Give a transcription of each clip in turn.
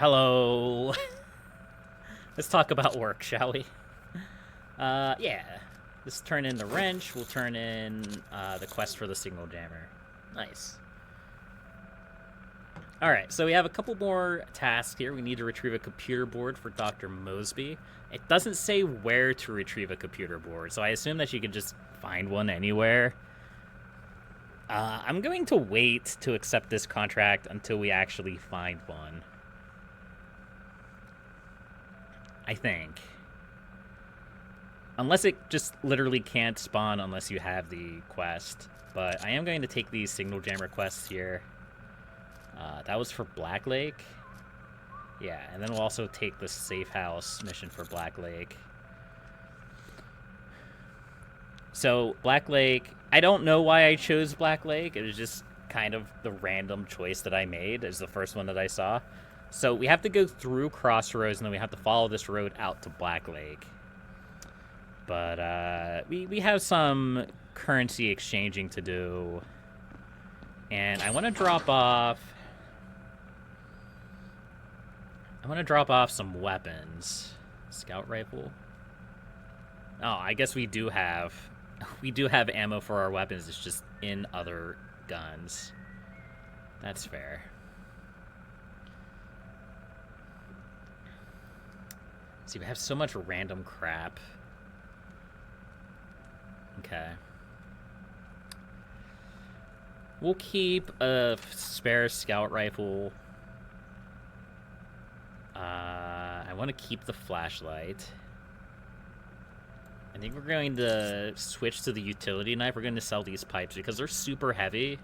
Hello. Let's talk about work, shall we? Yeah. Let's turn in the wrench. We'll turn in the quest for the signal jammer. Nice. Alright, so we have a couple more tasks here. We need to retrieve a computer board for Dr. Mosby. It doesn't say where to retrieve a computer board, so I assume that you can just find one anywhere. I'm going to wait to accept this contract until we actually find one. I think. Unless it just literally can't spawn unless you have the quest. But I am going to take these signal jammer quests here. That was for Black Lake. Yeah, and then we'll also take the safe house mission for Black Lake. So, Black Lake, I don't know why I chose Black Lake. It was just kind of the random choice that I made. It's the first one that I saw. So, we have to go through Crossroads, and then we have to follow this road out to Black Lake. But, we have some currency exchanging to do. And I want to drop off... some weapons. Scout rifle. Oh, I guess we do have ammo for our weapons. It's just in other guns. That's fair. See, we have so much random crap. Okay. We'll keep a spare scout rifle. I want to keep the flashlight. I think we're going to switch to the utility knife. We're going to sell these pipes because they're super heavy.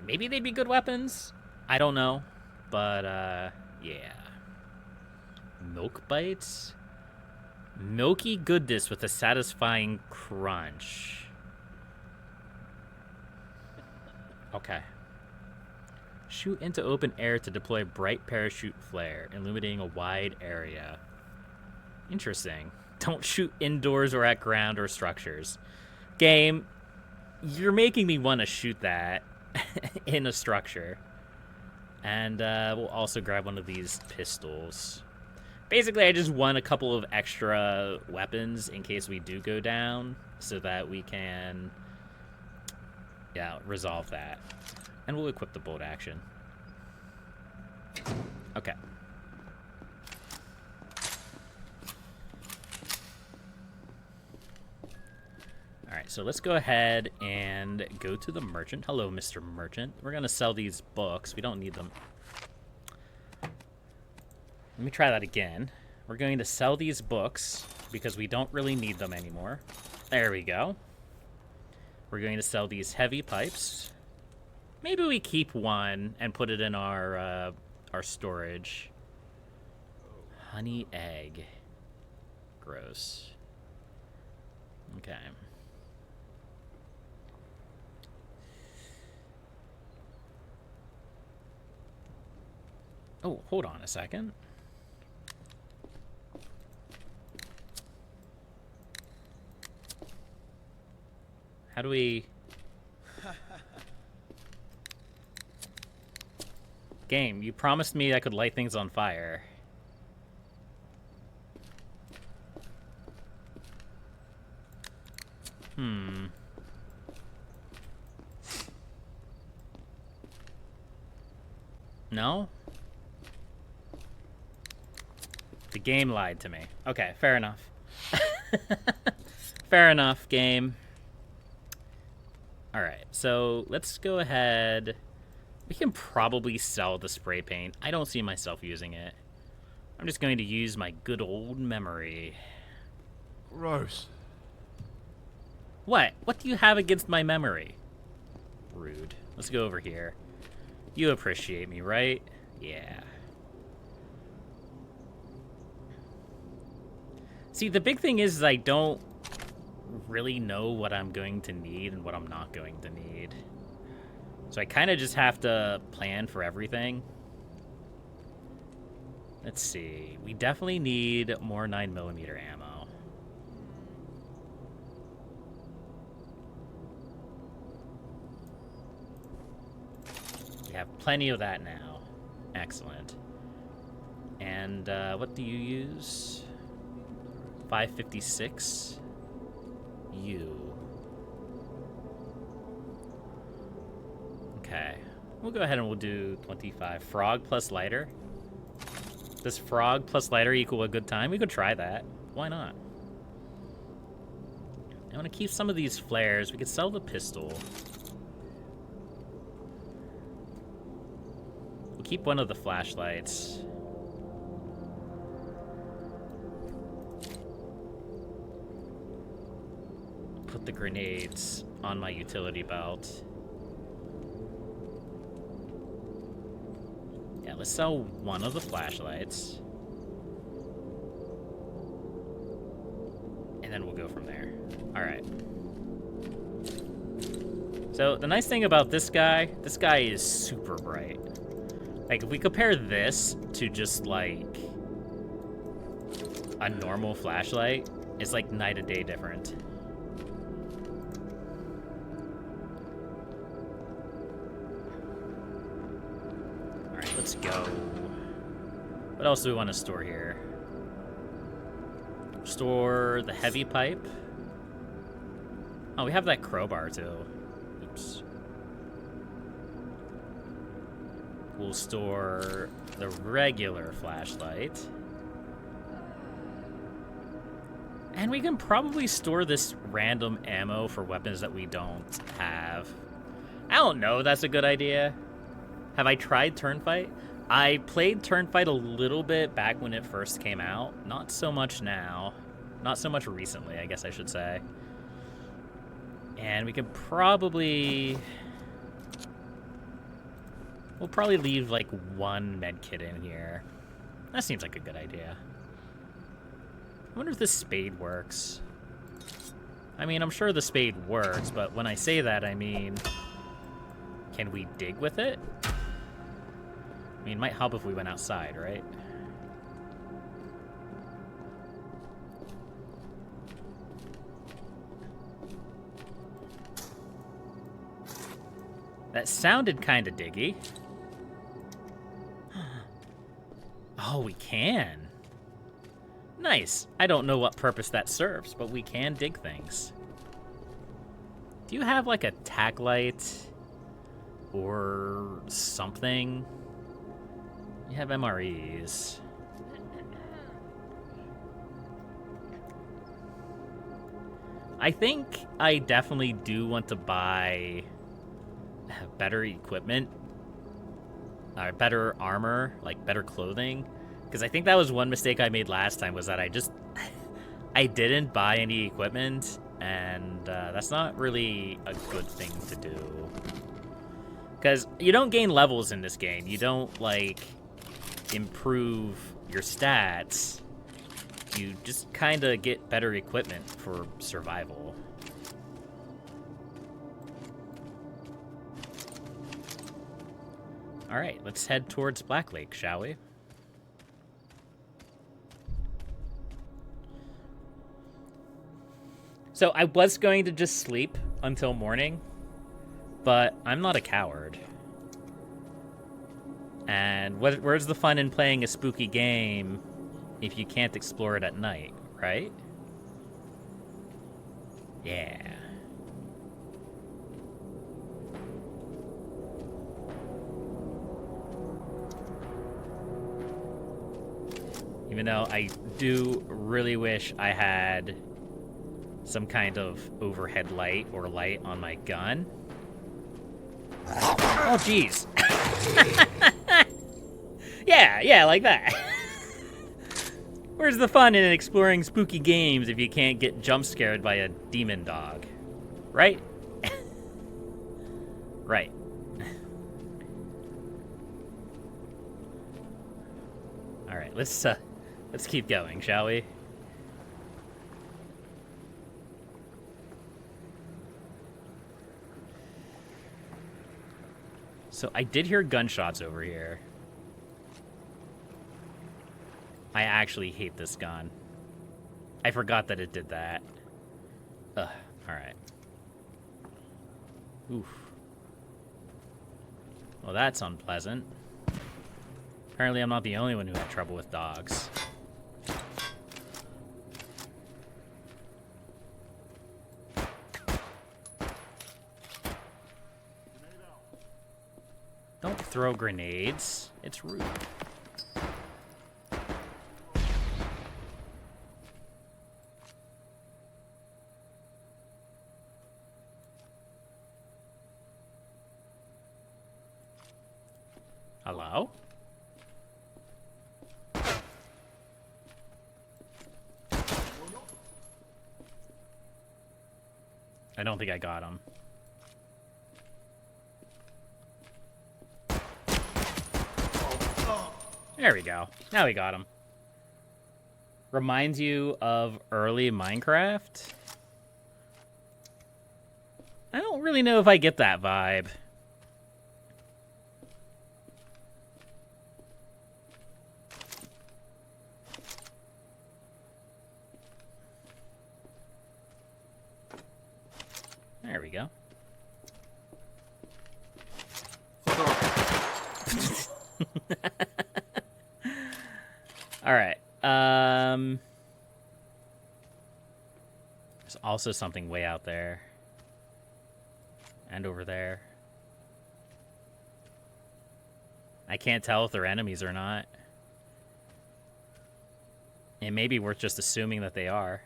Maybe they'd be good weapons. I don't know. But, yeah. Milk bites? Milky goodness with a satisfying crunch. Okay. Shoot into open air to deploy bright parachute flare, illuminating a wide area. Interesting. Don't shoot indoors or at ground or structures. Game, you're making me want to shoot that in a structure. And we'll also grab one of these pistols. Basically, I just want a couple of extra weapons in case we do go down so that we can, yeah, resolve that. And we'll equip the bolt action. Okay. Alright, so let's go ahead and go to the merchant. Hello, Mr. Merchant. We're going to sell these books. We don't need them. Let me try that again. We're going to sell these books because we don't really need them anymore. There we go. We're going to sell these heavy pipes. Maybe we keep one and put it in our storage. Honey egg. Gross. Okay. Oh, hold on a second. How do we... Game, you promised me I could light things on fire. No? The game lied to me. Okay, fair enough. Fair enough, game. Alright, so let's go ahead... We can probably sell the spray paint. I don't see myself using it. I'm just going to use my good old memory. Gross. What? What do you have against my memory? Rude. Let's go over here. You appreciate me, right? Yeah. See, the big thing is I don't really know what I'm going to need and what I'm not going to need. So I kind of just have to plan for everything. Let's see. We definitely need more 9mm ammo. We have plenty of that now. Excellent. And what do you use? 556. You. Okay. We'll go ahead and we'll do 25. Frog plus lighter. Does frog plus lighter equal a good time? We could try that. Why not? I want to keep some of these flares. We could sell the pistol. We'll keep one of the flashlights. Put the grenades on my utility belt. Yeah, let's sell one of the flashlights. And then we'll go from there. Alright. So, the nice thing about this guy is super bright. Like, if we compare this to just, like, a normal flashlight, it's like night and day different. Alright, let's go. What else do we want to store here? Store the heavy pipe. Oh, we have that crowbar, too. Oops. We'll store the regular flashlight. And we can probably store this random ammo for weapons that we don't have. I don't know if that's a good idea. Have I tried Turnfight? I played Turnfight a little bit back when it first came out. Not so much now. Not so much recently, I guess I should say. And we could probably... We'll probably leave, like, one medkit in here. That seems like a good idea. I wonder if this spade works. I mean, I'm sure the spade works, but when I say that, I mean... Can we dig with it? I mean, it might help if we went outside, right? That sounded kind of diggy. Oh, we can. Nice. I don't know what purpose that serves, but we can dig things. Do you have, like, a tack light or something? You have MREs. I think I definitely do want to buy better equipment, or better armor, like better clothing, because I think that was one mistake I made last time, was that I didn't buy any equipment, and that's not really a good thing to do, because you don't gain levels in this game. You don't, like, improve your stats. You just kind of get better equipment for survival. All right, let's head towards Black Lake, shall we? So I was going to just sleep until morning, but I'm not a coward. And where's the fun in playing a spooky game if you can't explore it at night, right? Yeah. Even though I do really wish I had some kind of overhead light or light on my gun. Oh, jeez. Yeah, like that. Where's the fun in exploring spooky games if you can't get jump scared by a demon dog? Right? Right. All right, let's keep going, shall we? So I did hear gunshots over here. I actually hate this gun. I forgot that it did that. Ugh, alright. Oof. Well, that's unpleasant. Apparently I'm not the only one who had trouble with dogs. Don't throw grenades. It's rude. Hello? I don't think I got him. There we go. Now we got him. Reminds you of early Minecraft? I don't really know if I get that vibe. There we go. All right. There's also something way out there. And over there. I can't tell if they're enemies or not. It may be worth just assuming that they are.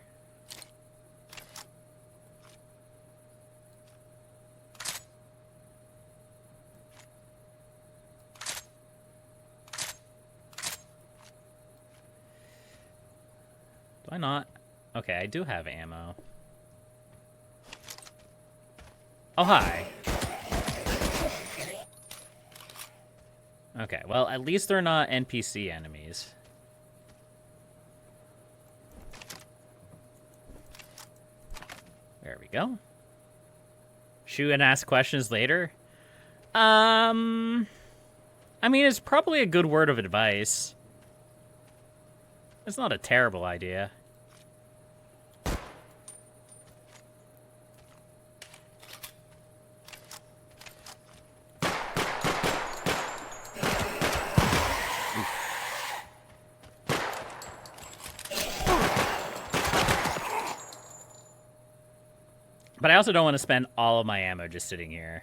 Why not? Okay, I do have ammo. Oh, hi. Okay, well, at least they're not NPC enemies. There we go. Shoot and ask questions later? I mean, it's probably a good word of advice. It's not a terrible idea. But I also don't want to spend all of my ammo just sitting here.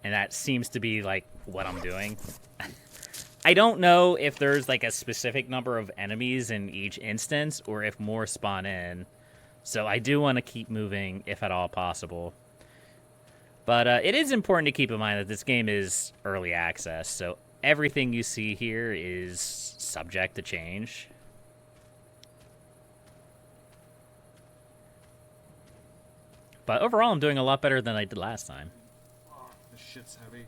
And that seems to be, like, what I'm doing. I don't know if there's, like, a specific number of enemies in each instance, or if more spawn in. So I do want to keep moving, if at all possible. But it is important to keep in mind that this game is early access, so everything you see here is subject to change. But overall, I'm doing a lot better than I did last time. Fuck, this shit's heavy.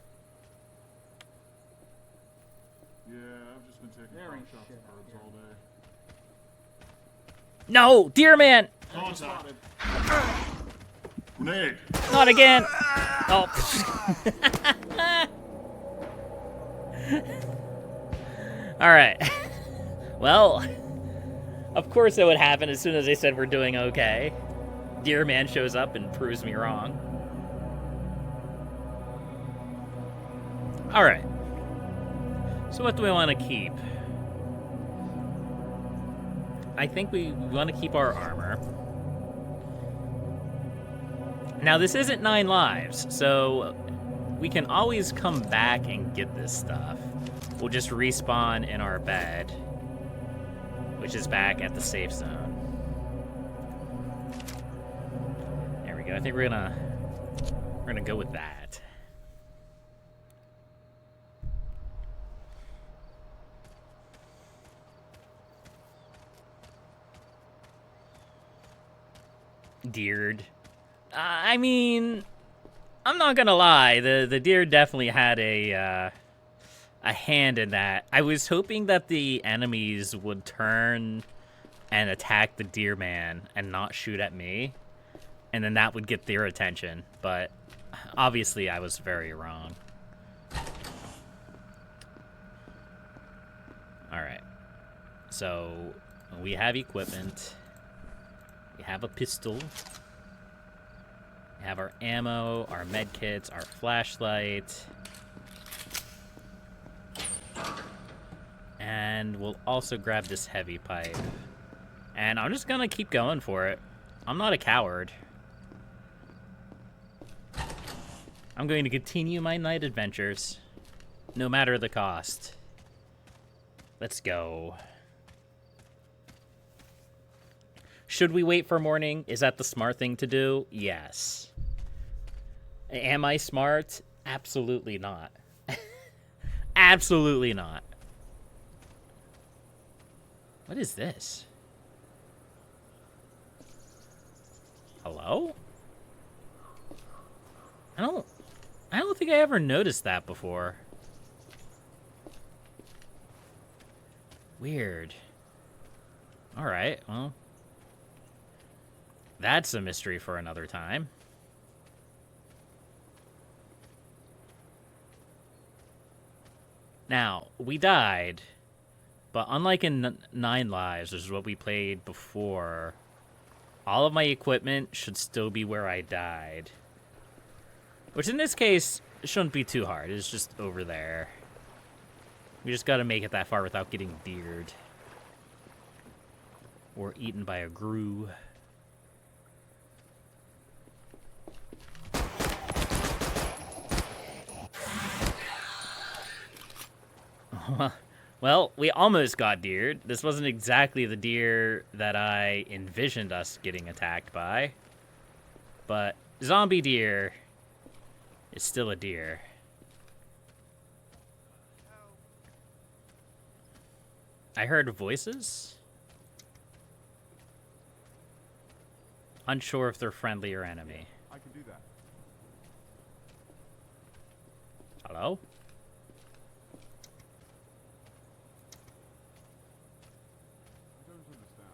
Yeah, I've just been taking There ain't shots shit of out birds here. all day. No! Deer man! Contact. Grenade. Not again! Oh. Alright. Well, of course it would happen as soon as they said we're doing okay. Deer man shows up and proves me wrong. Alright. So what do we want to keep? I think we want to keep our armor. Now, this isn't 9 lives, so we can always come back and get this stuff. We'll just respawn in our bed, which is back at the safe zone. There we go. I think we're gonna go with that. Deered. I mean, I'm not gonna lie. The deer definitely had a hand in that. I was hoping that the enemies would turn and attack the deer man and not shoot at me, and then that would get their attention. But obviously, I was very wrong. All right. So we have equipment. We have a pistol. We have our ammo, our med kits, our flashlight. And we'll also grab this heavy pipe. And I'm just gonna keep going for it. I'm not a coward. I'm going to continue my night adventures, no matter the cost. Let's go. Should we wait for morning? Is that the smart thing to do? Yes. Am I smart? Absolutely not. Absolutely not. What is this? Hello? I don't think I ever noticed that before. Weird. Alright, well. That's a mystery for another time. Now, we died, but unlike in 9 Lives, which is what we played before, all of my equipment should still be where I died. Which in this case, shouldn't be too hard. It's just over there. We just gotta make it that far without getting deered. Or eaten by a grue. Well, we almost got deered. This wasn't exactly the deer that I envisioned us getting attacked by. But zombie deer is still a deer. I heard voices. Unsure if they're friendly or enemy. I can do that. Hello? I don't understand.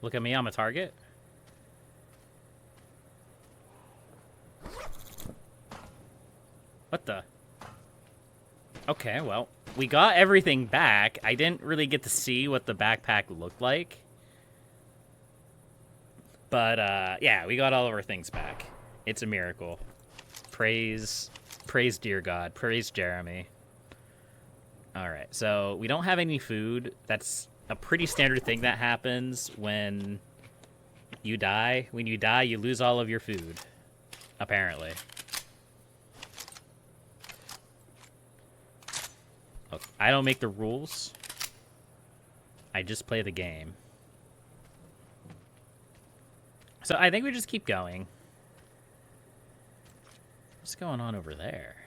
Look at me, I'm a target. What the? Okay, well, we got everything back. I didn't really get to see what the backpack looked like. But, yeah, we got all of our things back. It's a miracle. Praise dear God. Praise Jeremy. Alright, so we don't have any food. That's a pretty standard thing that happens when you die. When you die, you lose all of your food. Apparently. Look, I don't make the rules. I just play the game. So I think we just keep going. What's going on over there?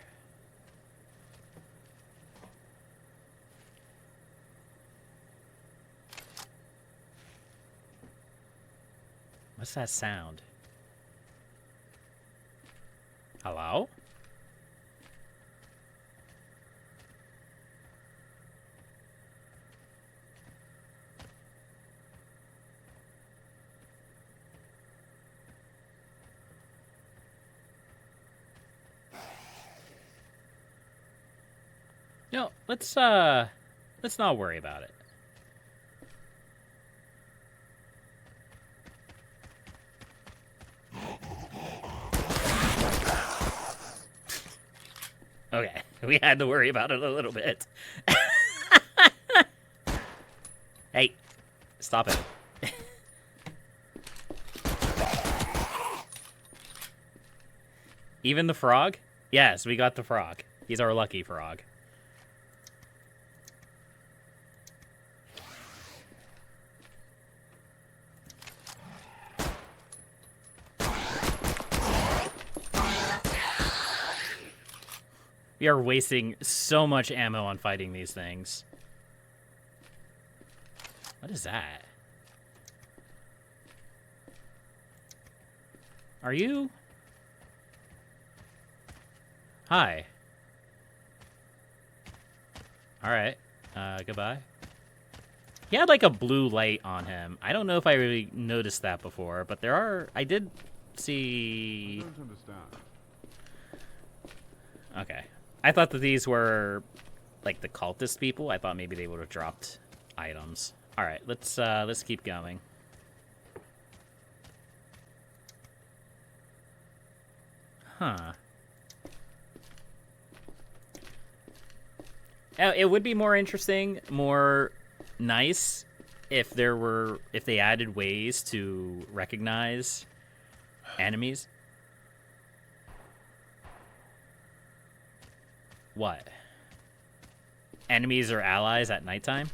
What's that sound? Hello? No, let's not worry about it. Okay, we had to worry about it a little bit. Hey, stop it. Even the frog? Yes, we got the frog. He's our lucky frog. We are wasting so much ammo on fighting these things. What is that? Are you? Hi. Alright. Goodbye. He had like a blue light on him. I don't know if I really noticed that before, but there are... I did see... I don't understand. Okay. I thought that these were like the cultist people. I thought maybe they would have dropped items. Alright, let's keep going. Huh. It would be more interesting, more nice if they added ways to recognize enemies. What? Enemies or allies at nighttime?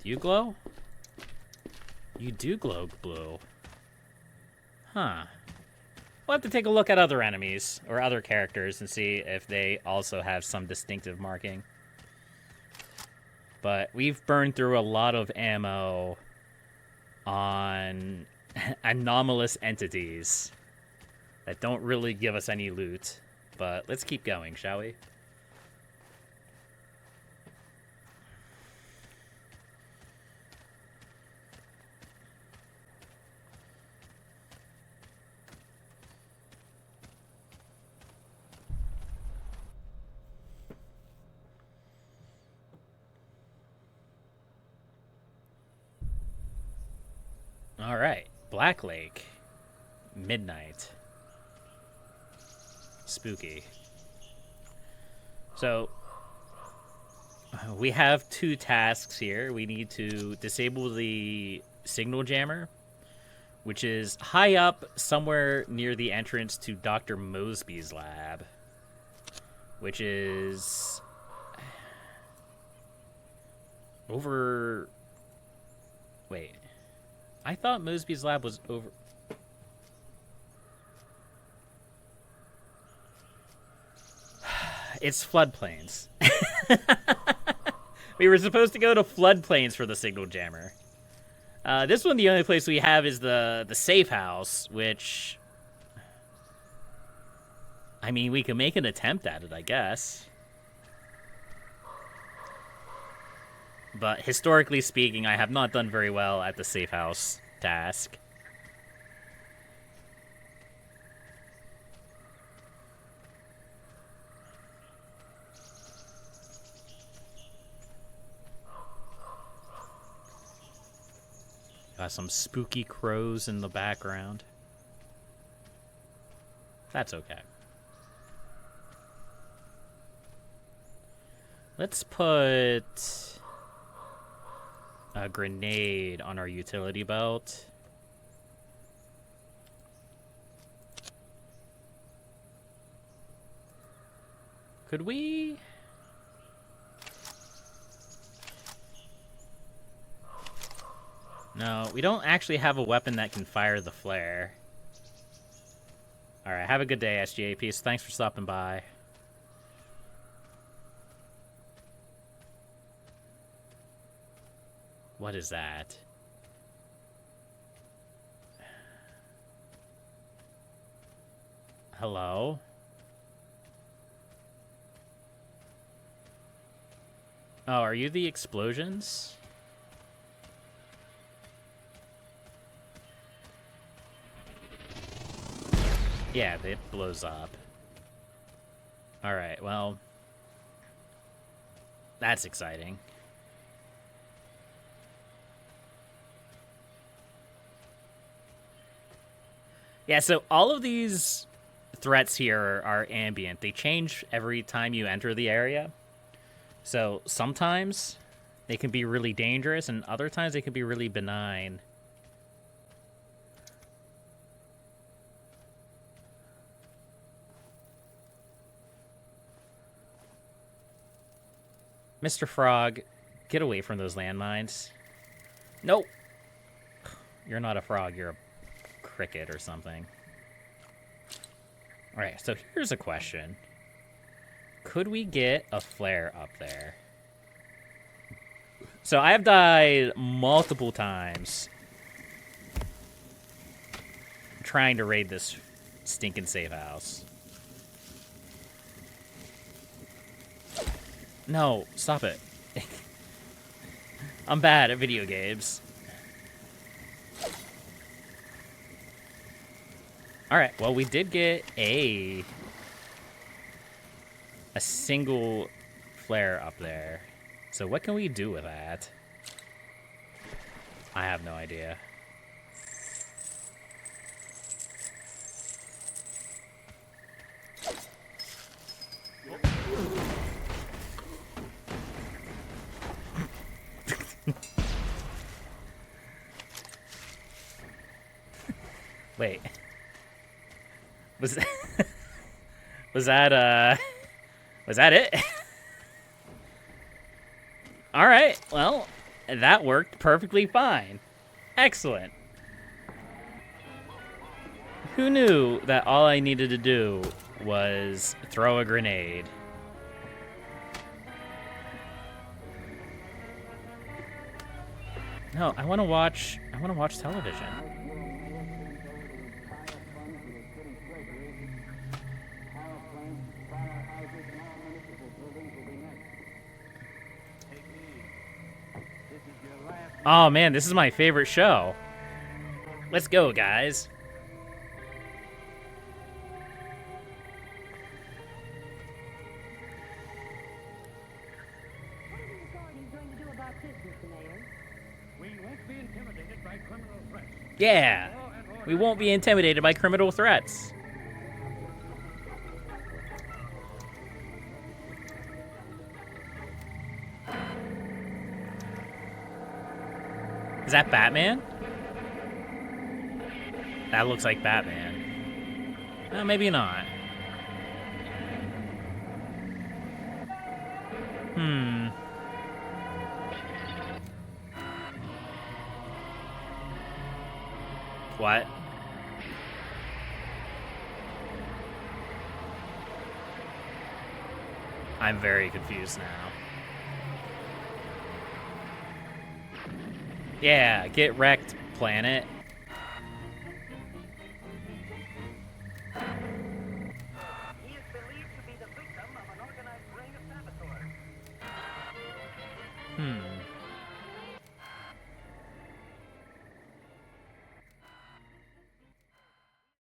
Do you glow? You do glow blue. Huh. We'll have to take a look at other enemies or other characters and see if they also have some distinctive marking. But we've burned through a lot of ammo on anomalous entities that don't really give us any loot. But let's keep going, shall we? All right, Black Lake, midnight, spooky. So we have 2 tasks here. We need to disable the signal jammer, which is high up somewhere near the entrance to Dr. Mosby's lab, which is over. Wait. I thought Mosby's lab was over. It's floodplains. We were supposed to go to floodplains for the signal jammer. This one, the only place we have is the safe house, which, I mean, we can make an attempt at it, I guess. But historically speaking, I have not done very well at the safe house task. Got some spooky crows in the background. That's okay. Let's put a grenade on our utility belt. Could we? No, we don't actually have a weapon that can fire the flare. Alright, have a good day, SGA. Thanks for stopping by. What is that? Hello? Oh, are you the explosions? Yeah, it blows up. Alright, well, that's exciting. Yeah, so all of these threats here are ambient. They change every time you enter the area. So sometimes they can be really dangerous, and other times they can be really benign. Mr. Frog, get away from those landmines. Nope. You're not a frog, you're a cricket or something. Alright, so here's a question. Could we get a flare up there? So I have died multiple times trying to raid this stinking safe house. No, stop it. I'm bad at video games. Alright, well, we did get a single flare up there. So what can we do with that? I have no idea. Wait. Was was that was that it? All right. Well, that worked perfectly fine. Excellent. Who knew that all I needed to do was throw a grenade? No, I want to watch television. Oh man, this is my favorite show. Let's go, guys. What are the authorities going to do about this, Mr. Mayor? We won't be intimidated by criminal threats. Yeah. Law and order. We won't be intimidated by criminal threats. Is that Batman? That looks like Batman. Maybe not. What? I'm very confused now. Yeah, get wrecked, planet.